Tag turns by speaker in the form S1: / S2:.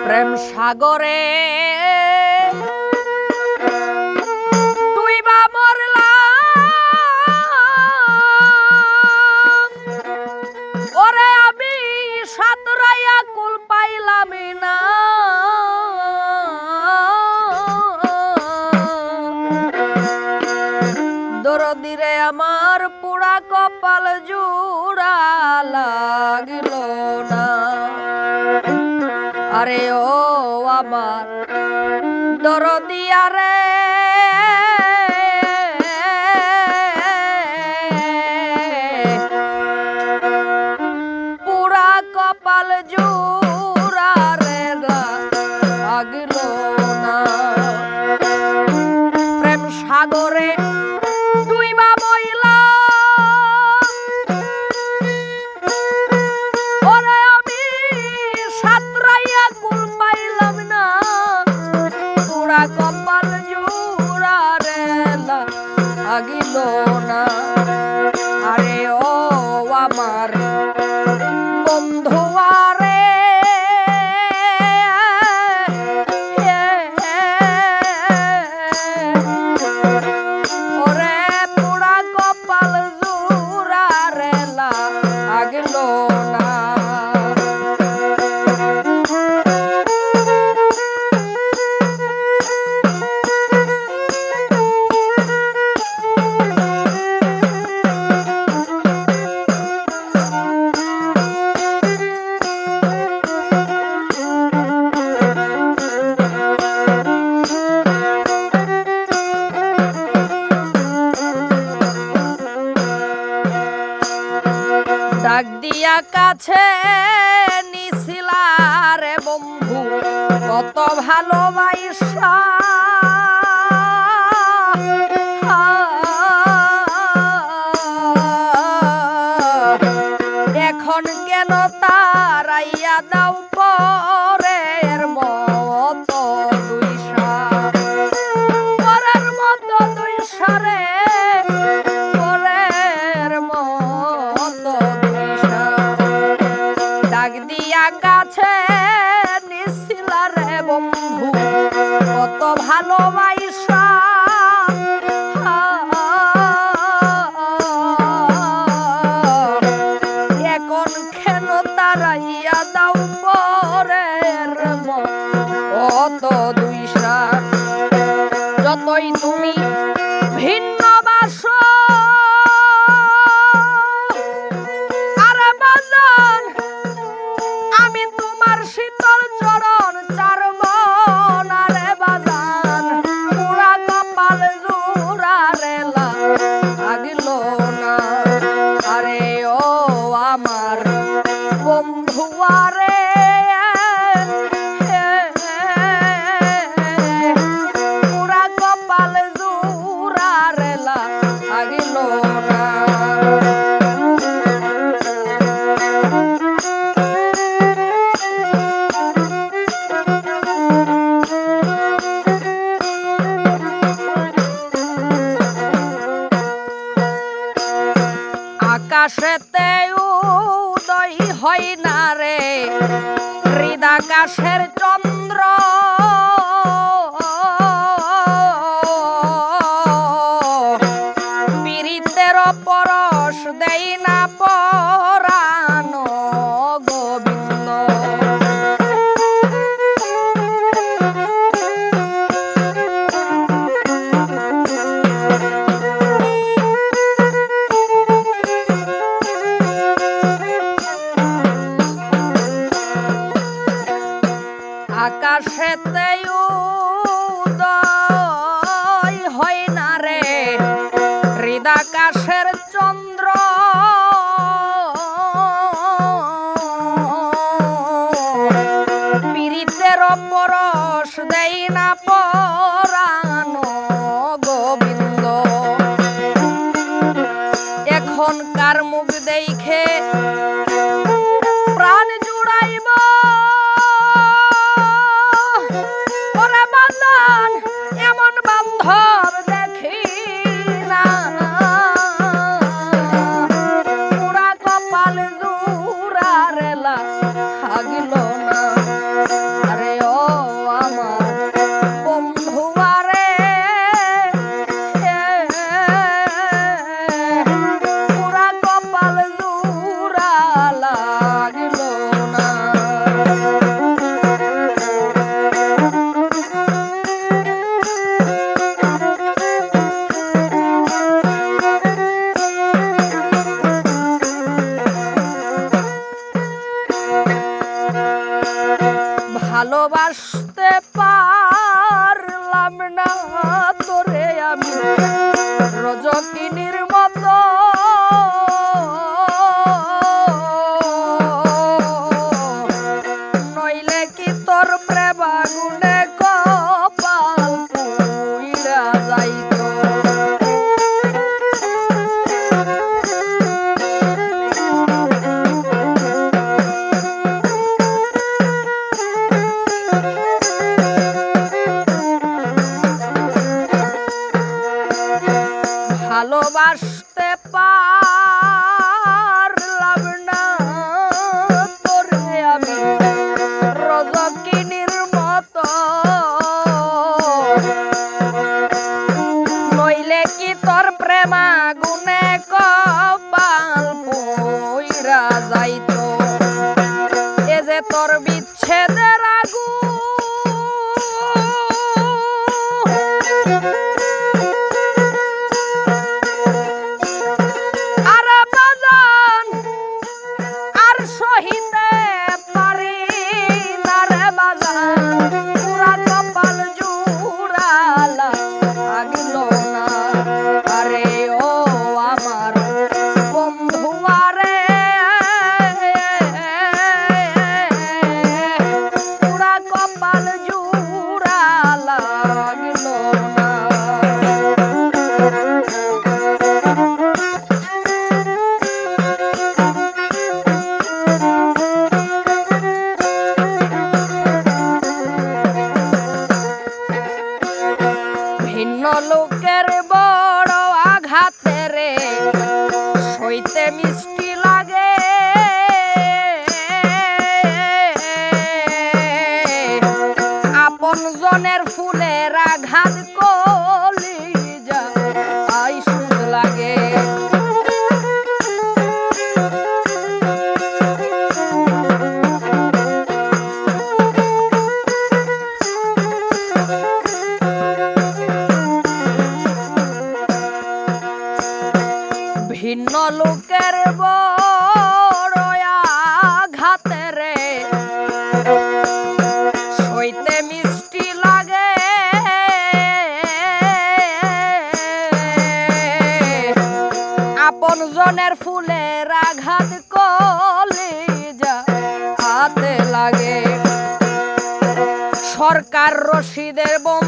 S1: প্রেম সাগরে ডুইবা মরলাম, ওরে আমি সাঁতরাইয়া কুল পাইলাম না। দরদিরে আমার পুরা কপাল জুড়া লাগিল না। আরে ও আমার দরদিয়া রে, পুরা কপাল জুড়া রে লাগিল না। প্রেম সাগরে ডুইবা মইলা, ওরে আমি সাঁতরাইয়া কুল পাইলাম না। পুরা কপাল জুড়া রে লাগিল না। আরে ও আমার বন্ধু আরে, ওরে পুরা কপাল জুড়া রে লাগিল না। ডাক দিয়া কাছে নিছিলা রে বন্ধু, কত ভালোবাসা। এখন কেন তারাইয়া দাও পরের মতো দুইসা, পরের মতো দুইসা রে, পরের মতো দুইসা। ডাক দিয়া কাছে নিছিলা রে বন্ধু, কত ভালোবাসা। এখন কেন তারাইয়া দাও পরের মতো দুইসা। যতই তুমি ভিন্ন বাসো, আরে বাজান আমি তোমার শীতল চরণ চারব না রে বাজান। পুরা কপাল জুড়া রে লাগিল না। আরে ও আমার বন্ধু আরে, পুরা কপাল জুড়া রে লাগিল না। আকাশেতে উদয় হয় না রে হৃদাকাশের চন্দ্র। পীড়িতের পরশ দেই না পরাণ গোবিন্দ। আকাশেতে উদয় হয় না রে হৃদাকাশের চন্দ্র। পীড়িতের পরশ দেই না পরাণ গোবিন্দ। এখন কার মুখ দেখে প্রাণ জুড়াইব, ওরে বাজান এমন বান্ধব দেখি না। পুরা কপাল জুড়া রে লাগিল না। ভালোবাসতে পারলাম না তোরে আমি রজকিনীর মতো নইলে কি তোর প্রেম আগুনে কপাল পুইরা যাইতো। ভালোবাসতে পারলাম না তোরে আমি রজকিনীর মতো নইলে কি তোর প্রেম আগুনে কপাল পুইরা যাইতো। এ যে তোর বিচ্ছেদের আগুন সহিতে পারি না রে বাজান পুরা কপাল জুড়ালা আগল না। আরে ও আমার বন্ধু আরে পুরা কপাল জুড়ালা আগল না। লোকের বড় আঘাতে রে সইতে মিষ্টি লাগে আপন জনের ফুলের আঘাত কলিজা আই সুদ লাগে। ভিন্ন লোকের বড় আঘাতে রে সইতে মিষ্টি লাগে আপন জনের ফুলের আঘাত কলিজা হাতে লাগে। সরকার রশিদের বোম